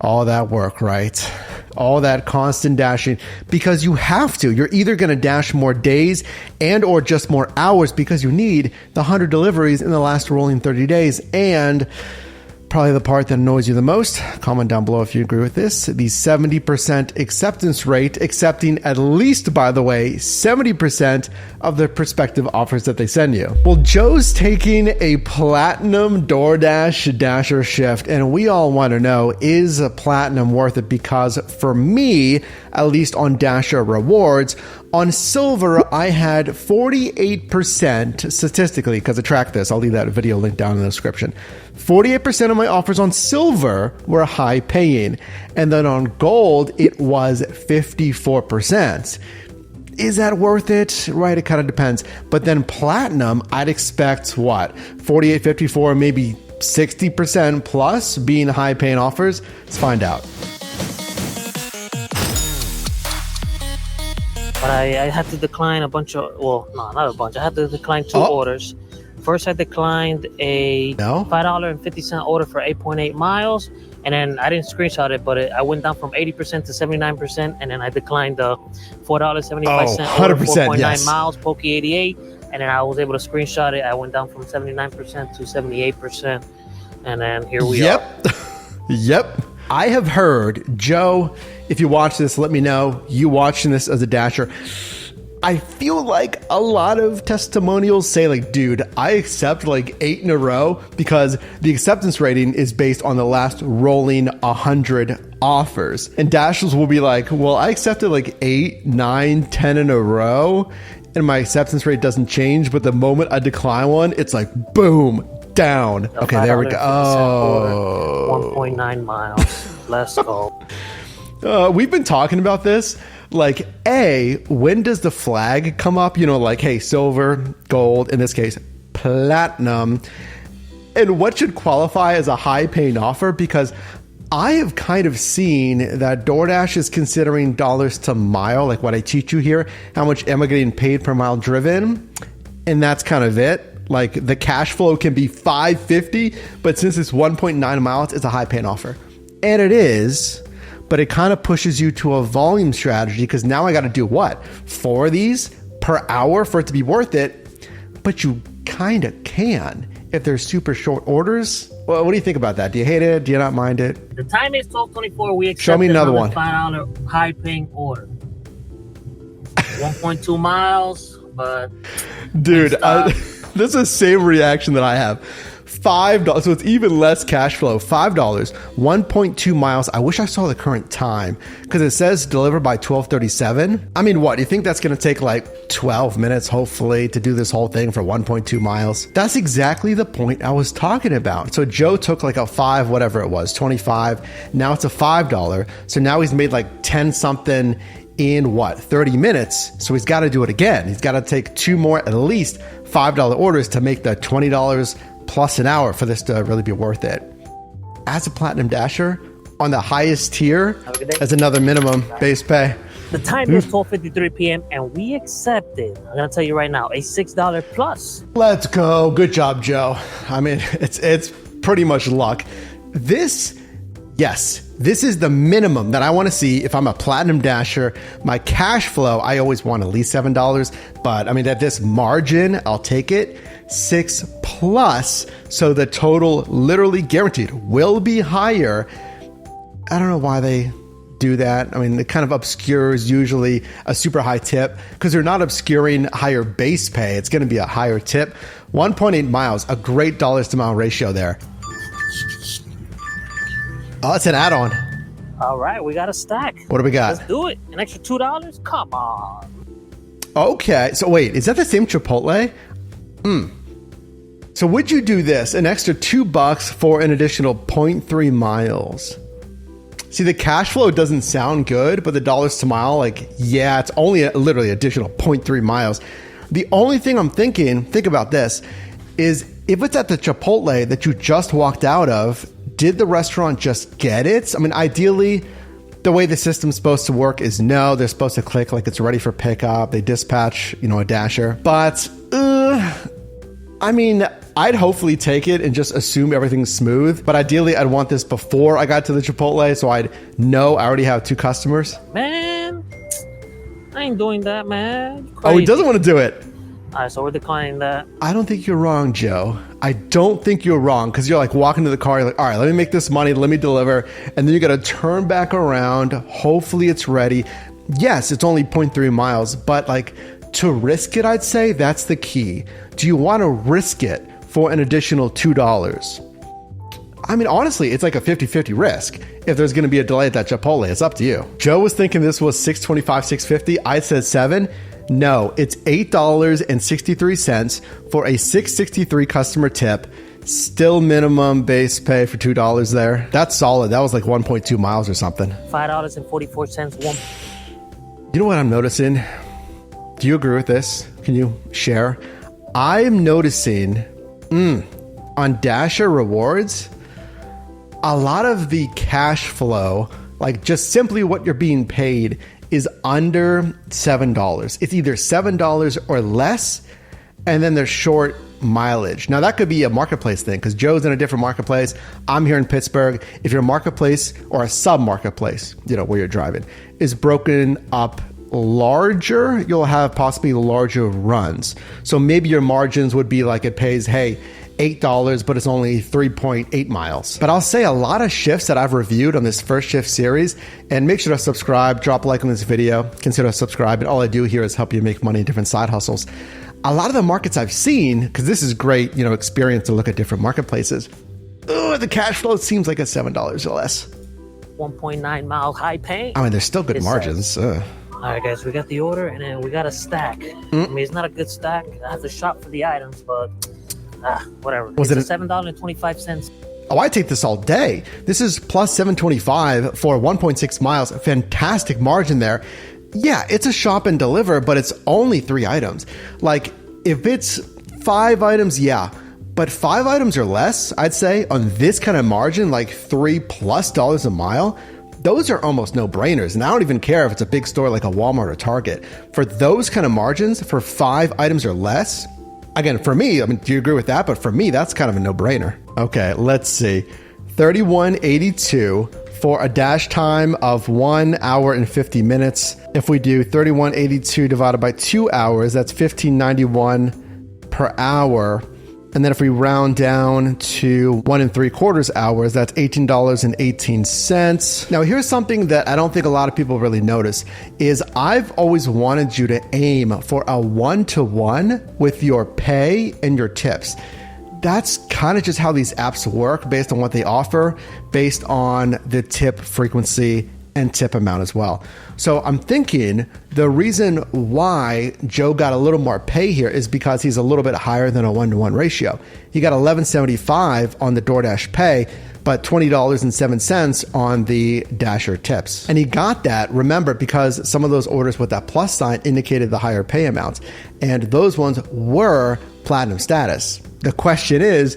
All that work, right? All that constant dashing because you have to. You're either going to dash more days and or just more hours because you need the 100 deliveries in the last rolling 30 days. And probably the part that annoys you the most, comment down below if you agree with this, the 70% acceptance rate, accepting at least, by the way, 70% of the prospective offers that they send you. Well, Joe's taking a platinum DoorDash Dasher shift, and we all want to know, is a platinum worth it? Because for me, at least on Dasher rewards, on silver, I had 48% statistically, because I tracked this. I'll leave that video link down in the description. 48% of my offers on silver were high paying. And then on gold, it was 54%. Is that worth it? Right, it kind of depends. But then platinum, I'd expect what? 48, 54, maybe 60% plus being high paying offers. Let's find out. But I had to decline a bunch of, well, no, not a bunch. I had to decline two orders. First, I declined a $5.50 order for 8.8 miles. And then I didn't screenshot it, but I went down from 80% to 79%. And then I declined the $4.75 order for 4.9 miles, Pokey 88. And then I was able to screenshot it. I went down from 79% to 78%. And then here we are. Yep. I have heard, Joe, if you watch this, let me know, you watching this as a Dasher. I feel like a lot of testimonials say like, dude, I accept like 8 in a row because the acceptance rating is based on the last rolling 100 offers. And Dashers will be like, well, I accepted like 8, 9, 10 in a row and my acceptance rate doesn't change. But the moment I decline one, it's like, boom, down. Okay, there we go. Oh, 1.9 miles. Let's go. We've been talking about this. Like, when does the flag come up? You know, like, hey, silver, gold, in this case, platinum. And what should qualify as a high paying offer? Because I have kind of seen that DoorDash is considering dollars to mile, like what I teach you here. How much am I getting paid per mile driven? And that's kind of it. Like the cash flow can be $5.50, but since it's 1.9 miles, it's a high paying offer. And it is, but it kind of pushes you to a volume strategy because now I got to do what? 4 of these per hour for it to be worth it. But you kind of can if they're super short orders. Well, what do you think about that? Do you hate it? Do you not mind it? The time is 12:24. We accept Show me another one. $5 high paying order. 1.2 miles, but dude, this is the same reaction that I have. $5, so it's even less cash flow. $5, 1.2 miles. I wish I saw the current time because it says delivered by 12:37. I mean, what? Do you think that's going to take like 12 minutes, hopefully, to do this whole thing for 1.2 miles? That's exactly the point I was talking about. So Joe took like a 5, whatever it was, 25. Now it's a $5. So now he's made like 10 something in what? 30 minutes. So he's got to do it again. He's got to take 2 more, at least $5 orders to make the $20 plus an hour for this to really be worth it. As a Platinum Dasher, on the highest tier, as another minimum base pay. The time is 12:53 p.m. and we accepted, I'm going to tell you right now, a $6 plus. Let's go. Good job, Joe. I mean, it's pretty much luck. This is the minimum that I want to see if I'm a Platinum Dasher. My cash flow, I always want at least $7, but I mean, at this margin, I'll take it. 6 plus, so the total literally guaranteed will be higher. I don't know why they do that. I mean, it kind of obscures usually a super high tip because they're not obscuring higher base pay. It's going to be a higher tip. 1.8 miles, a great dollars to mile ratio there. Oh, it's an add-on. All right, we got a stack. What do we got? Let's do it. An extra $2? Come on. Okay, so wait, is that the same Chipotle? So would you do this? An extra $2 for an additional 0.3 miles. See, the cash flow doesn't sound good, but the dollars to mile, like, yeah, it's only literally additional 0.3 miles. The only thing I'm thinking, think about this, is if it's at the Chipotle that you just walked out of, did the restaurant just get it? I mean, ideally, the way the system's supposed to work is no, they're supposed to click like it's ready for pickup. They dispatch, a Dasher. But, I mean, I'd hopefully take it and just assume everything's smooth. But ideally, I'd want this before I got to the Chipotle, so I'd know I already have 2 customers. Man, I ain't doing that, man. Oh, he doesn't want to do it. All right, so we're declining that. I don't think you're wrong, Joe. I don't think you're wrong, because you're like walking to the car, you're like, all right, let me make this money, let me deliver, and then you got to turn back around. Hopefully it's ready. Yes, it's only 0.3 miles, but like to risk it, I'd say that's the key. Do you want to risk it for an additional $2? I mean, honestly, it's like a 50-50 risk. If there's going to be a delay at that Chipotle, it's up to you. Joe was thinking this was $6.25, $6.50. I said $7. No, it's $8.63 for a $6.63 customer tip. Still minimum base pay for $2 there. That's solid. That was like 1.2 miles or something. $5.44. You know what I'm noticing? Do you agree with this? Can you share? I'm noticing on Dasher rewards, a lot of the cash flow, like just simply what you're being paid, is under $7. It's either $7 or less, and then there's short mileage. Now that could be a marketplace thing, because Joe's in a different marketplace. I'm here in Pittsburgh. If your marketplace or a sub marketplace, where you're driving, is broken up larger, you'll have possibly larger runs. So maybe your margins would be like it pays, hey, $8, but it's only 3.8 miles. But I'll say a lot of shifts that I've reviewed on this first shift series, and make sure to subscribe, drop a like on this video, consider subscribing. All I do here is help you make money in different side hustles. A lot of the markets I've seen, because this is great, experience to look at different marketplaces. The cash flow seems like it's $7 or less. 1.9 mile high pay. I mean, there's still good margins. All right, guys, we got the order, and then we got a stack. I mean, it's not a good stack. I have to shop for the items, but whatever. It's $7.25. Oh, I take this all day. This is plus 725 for 1.6 miles. Fantastic margin there. Yeah, it's a shop and deliver, but it's only 3 items. Like, if it's 5 items, yeah. But 5 items or less, I'd say, on this kind of margin, like $3+ a mile, those are almost no-brainers. And I don't even care if it's a big store like a Walmart or Target. For those kind of margins, for 5 items or less, again, for me, I mean, do you agree with that? But for me, that's kind of a no-brainer. Okay, let's see. $31.82 for a dash time of 1 hour and 50 minutes. If we do $31.82 divided by 2 hours, that's $15.91 per hour. And then if we round down to 1 3/4 hours, that's $18.18. Now, here's something that I don't think a lot of people really notice is I've always wanted you to aim for a 1-to-1 with your pay and your tips. That's kind of just how these apps work based on what they offer, based on the tip frequency and tip amount as well. So I'm thinking the reason why Joe got a little more pay here is because he's a little bit higher than a 1-to-1 ratio. He got $11.75 on the DoorDash pay, but $20.07 on the Dasher tips. And he got that, remember, because some of those orders with that plus sign indicated the higher pay amounts. And those ones were platinum status. The question is,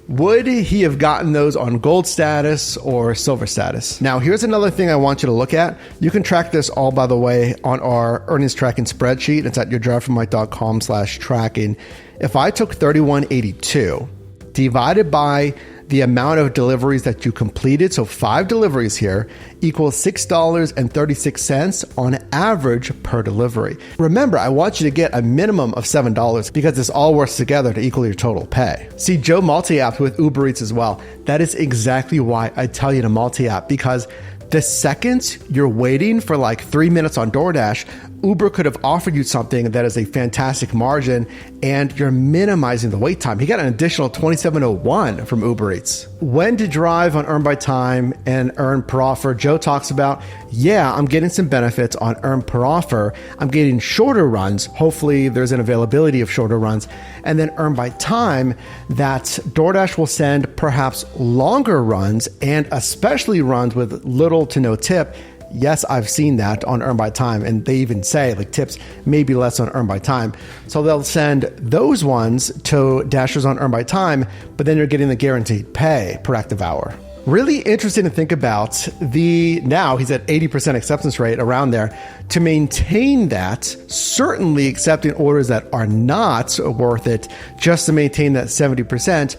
would he have gotten those on gold status or silver status? Now, here's another thing I want you to look at. You can track this all, by the way, on our earnings tracking spreadsheet. It's at yourdriveformike.com/tracking. If I took $31.82 divided by the amount of deliveries that you completed, so 5 deliveries here, equals $6.36 on average per delivery. Remember, I want you to get a minimum of $7 because this all works together to equal your total pay. See, Joe multi-apped with Uber Eats as well. That is exactly why I tell you to multi-app, because the second you're waiting for like 3 minutes on DoorDash, Uber could have offered you something that is a fantastic margin and you're minimizing the wait time. He got an additional $27.01 from Uber Eats. When to drive on Earn by Time and Earn per Offer, Joe talks about, yeah, I'm getting some benefits on Earn per Offer. I'm getting shorter runs. Hopefully there's an availability of shorter runs. And then Earn by Time, that DoorDash will send perhaps longer runs and especially runs with little to no tip. Yes, I've seen that on Earn by Time, and they even say like tips may be less on Earn by Time. So they'll send those ones to Dashers on Earn by Time, but then you're getting the guaranteed pay per active hour. Really interesting to think about now he's at 80% acceptance rate around there. To maintain that, certainly accepting orders that are not worth it just to maintain that 70%.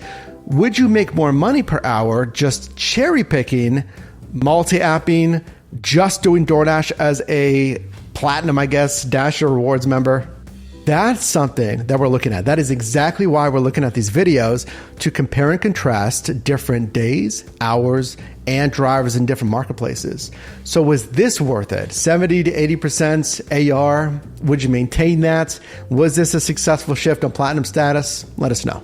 Would you make more money per hour just cherry picking, multi-apping, just doing DoorDash as a platinum, I guess, Dasher Rewards member? That's something that we're looking at. That is exactly why we're looking at these videos, to compare and contrast different days, hours, and drivers in different marketplaces. So was this worth it? 70 to 80% AR? Would you maintain that? Was this a successful shift on platinum status? Let us know.